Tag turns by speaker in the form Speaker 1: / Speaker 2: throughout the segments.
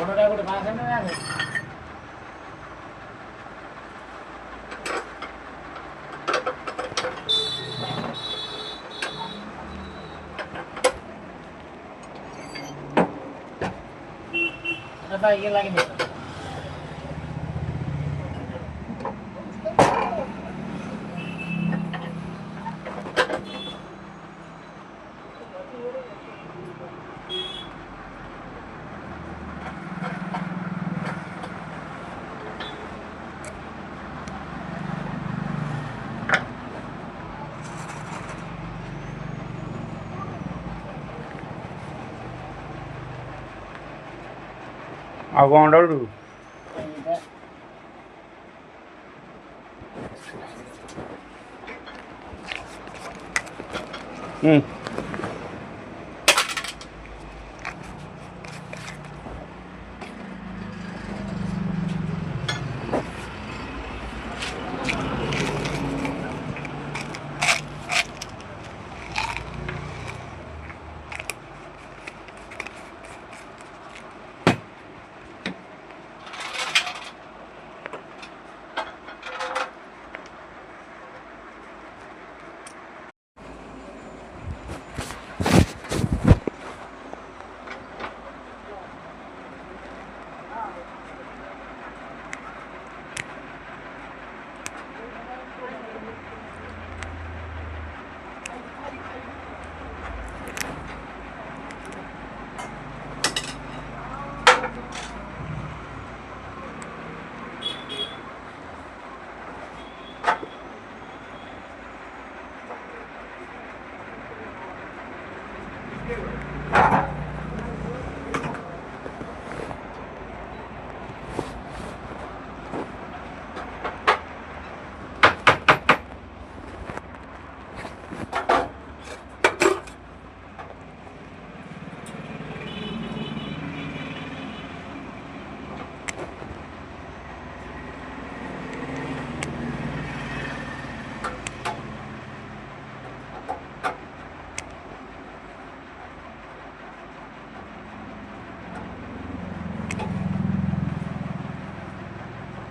Speaker 1: ବଡ଼ଟା ଗୋଟେ ମାସ ନା এটা ইয়ে লাগে না
Speaker 2: ଆଉ କ'ଣ ଡରୁ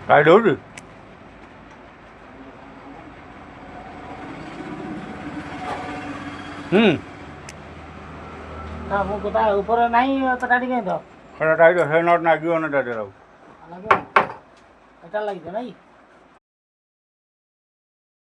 Speaker 2: କାଇଁ ଡରୁଛୁ
Speaker 1: ନା ମୁଁ ତା ଉପରେ ନାହିଁ ଏଟା ଟିକେ ତ
Speaker 2: ସେଟା ଟାଇଟ୍ ସେ ନଟ୍ ନାଗିବ ନା ତା ଦେହରେ ଆଉ
Speaker 1: ଏଟା ଲାଗିଛ ନାଇଁ